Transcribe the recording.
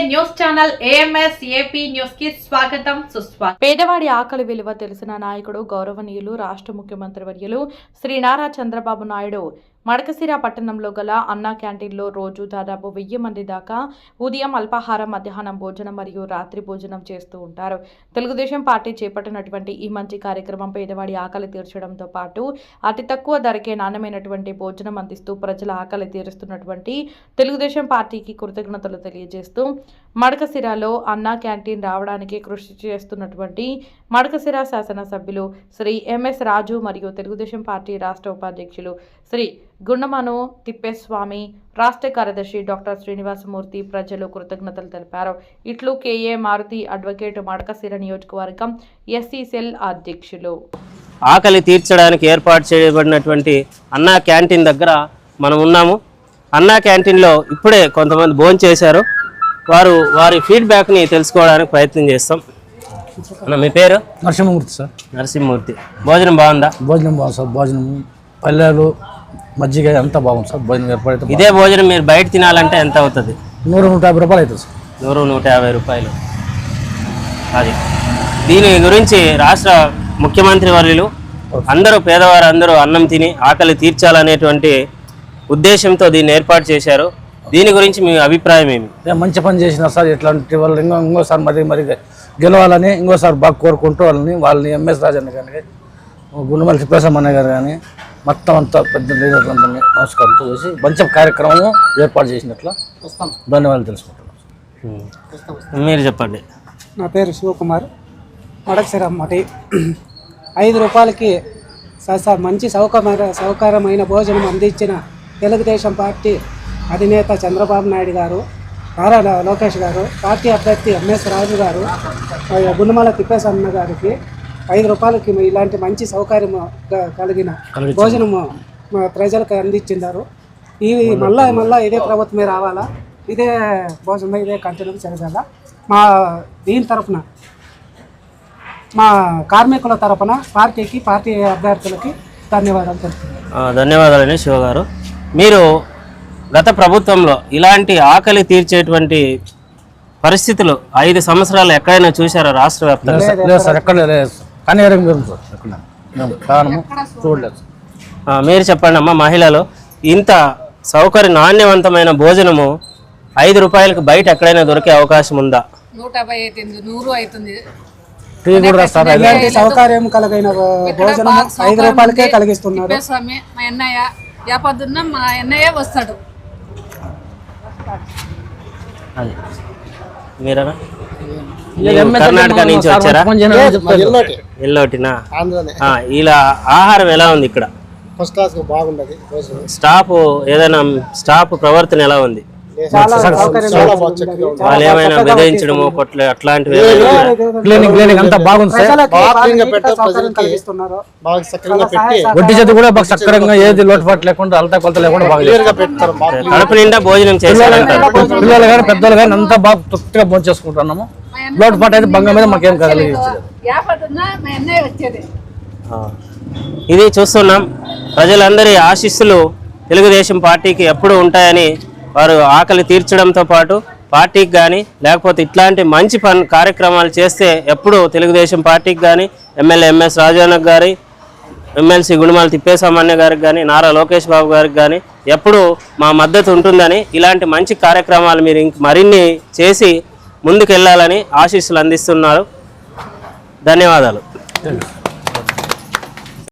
News channel AMS AP news కి స్వాగతం సుస్వాగతం. పేదవాడి ఆకలి విలువ తెలిసిన నాయకుడు గౌరవనీయులు రాష్ట్ర ముఖ్యమంత్రి వర్యులు శ్రీ నారా చంద్రబాబు నాయుడు మడకశిర పట్టణంలో గల అన్నా క్యాంటీన్లో రోజు దాదాపు 1000 మంది దాకా ఉదయం అల్పాహారం, మధ్యాహ్నం భోజనం మరియు రాత్రి భోజనం చేస్తూ ఉంటారు. తెలుగుదేశం పార్టీ చేపట్టినటువంటి ఈ మంచి కార్యక్రమం పేదవాడి ఆకలి తీర్చడంతో పాటు అతి తక్కువ ధరకే నాణ్యమైనటువంటి భోజనం అందిస్తూ ప్రజల ఆకలి తీరుస్తున్నటువంటి తెలుగుదేశం పార్టీకి కృతజ్ఞతలు తెలియజేస్తూ మడకశిరలో అన్నా క్యాంటీన్ రావడానికి కృషి చేస్తున్నటువంటి మడకశిర శాసనసభ్యులు శ్రీ MS రాజు మరియు తెలుగుదేశం పార్టీ రాష్ట్ర ఉపాధ్యక్షులు శ్రీ గుండమను తిప్పేస్వామి, రాష్ట్ర కార్యదర్శి డాక్టర్ శ్రీనివాసమూర్తి ప్రజలు కృతజ్ఞతలు తెలిపారు. ఇట్లు KA మారుతి అడ్వకేట్, మడకశిర నియోజకవర్గం SC సెల్ అధ్యక్షులు. ఆకలి తీర్చడానికి ఏర్పాటు చేయబడినటువంటి అన్నా క్యాంటీన్ దగ్గర మనం ఉన్నాము. అన్నా క్యాంటీన్లో ఇప్పుడే కొంతమంది భోజనం చేశారు. వారి ఫీడ్బ్యాక్ని తెలుసుకోవడానికి ప్రయత్నం చేస్తాం. అన్న, మీ పేరు? నరసింహమూర్తి సార్. నరసింహమూర్తి. భోజనం బాగుందా? భోజనం బాగుంది సార్. భోజనం పల్లెలు మజ్జిగ అంతా బాగుంది సార్. భోజనం ఏర్పడితే ఇదే భోజనం మీరు బయట తినాలంటే ఎంత అవుతుంది? 100-150 రూపాయలు అవుతుంది సార్. 100-150 రూపాయలు. అది దీని గురించి రాష్ట్ర ముఖ్యమంత్రి వర్యులు అందరూ పేదవారు అందరూ అన్నం తిని ఆకలి తీర్చాలనేటువంటి ఉద్దేశంతో దీన్ని ఏర్పాటు చేశారు. దీని గురించి మీ అభిప్రాయం ఏమి? మంచి పని చేసినారు సార్. ఇట్లాంటి వాళ్ళు ఇంకోసారి మరి గెలవాలని ఇంకోసారి బాగా కోరుకుంటూ వాళ్ళని MS రాజన్న కానీ, గుండమల్లి తిప్పేసమ్మ గారు కానీ మొత్తం అంతా పెద్ద లీడర్లందరినీ నమస్కారంతో చేసి మంచి కార్యక్రమం ఏర్పాటు చేసినట్లు ధన్యవాదాలు తెలుసుకుంటున్నాం. మీరు చెప్పండి. నా పేరు శివకుమార్, మడకశిర మటి. 5 రూపాయలకి సార్ మంచి సౌకర్యమైన భోజనం అందించిన తెలుగుదేశం పార్టీ అధినేత చంద్రబాబు నాయుడు గారు, నారా లోకేష్ గారు, పార్టీ అభ్యర్థి MS రాజు గారు, గుండమల తిప్పేసన్న గారికి 5 రూపాయలకి ఇలాంటి మంచి సౌకర్యం కలిగిన భోజనము ప్రజలకు అందించినారు. ఇవి మళ్ళా ఇదే ప్రభుత్వమే రావాలా, ఇదే భోజనం ఇదే కంటిన్యూ జరగాల. దీని తరఫున మా కార్మికుల తరఫున పార్టీ అభ్యర్థులకి ధన్యవాదాలు తెలుపుతున్నాను. ధన్యవాదాలండి శివ గారు. మీరు గత ప్రభుత్వంలో ఇలాంటి ఆకలి తీర్చేటువంటి పరిస్థితులు 5 సంవత్సరాలు ఎక్కడైనా చూసారా రాష్ట్ర వ్యాప్తంగా? లేదు సార్, ఎక్కడ లేదు. కానీ చూడలేదు. మీరు చెప్పండి అమ్మా, మహిళలు ఇంత నాణ్యవంతమైన భోజనము 5 రూపాయలకు బయట ఎక్కడైనా దొరికే అవకాశం ఉందా? 150 100 అవుతుంది. సౌకర్యం కలిగిన భోజనం 5 రూపాయలకే కలిగిస్తున్నారు. మా అన్నయ్య యాపదున్న మా అన్నయ్య వస్తాడు. మీరనా? కర్ణాటక నుంచి వచ్చారా? ఎల్లోటినా? ఇలా ఆహారం ఎలా ఉంది ఇక్కడ? ఫస్ట్ క్లాస్ బాగుంది. స్టాఫ్ ప్రవర్తన ఎలా ఉంది? వాళ్ళు ఏమైనా బెదిరించడము అట్లాంటివి అంతా బాగుంది సార్. వడ్డీ చేతి కూడా బాగా సక్రంగా, ఏది లోటుపాటు లేకుండా, అలతా కొలత లేకుండా కడుపు నిండా భోజనం చేశారంటారు. పిల్లలు కానీ పెద్దలు కానీ అంతా బాగా తృప్తిగా భోజనం చేసుకుంటున్నాము. లోటుపాటు అయితే బంగ మీద మాకేం కదలేదు. ఇది చూస్తున్నాం. ప్రజలందరి ఆశీస్సులు తెలుగుదేశం పార్టీకి ఎప్పుడు ఉంటాయని వారు ఆకలి తీర్చడంతో పాటు పార్టీకి కానీ లేకపోతే ఇట్లాంటి మంచి కార్యక్రమాలు చేస్తే ఎప్పుడు తెలుగుదేశం పార్టీకి కానీ, ఎమ్మెల్యే MS రాజానక్ గారి, MLC గుండమల తిప్పేసమ్మ గారికి కానీ, నారా లోకేష్ బాబు గారికి కానీ ఎప్పుడు మా మద్దతు ఉంటుందని, ఇలాంటి మంచి కార్యక్రమాలు మీరు మరిన్ని చేసి ముందుకెళ్ళాలని ఆశీస్సులు అందిస్తున్నారు. ధన్యవాదాలు.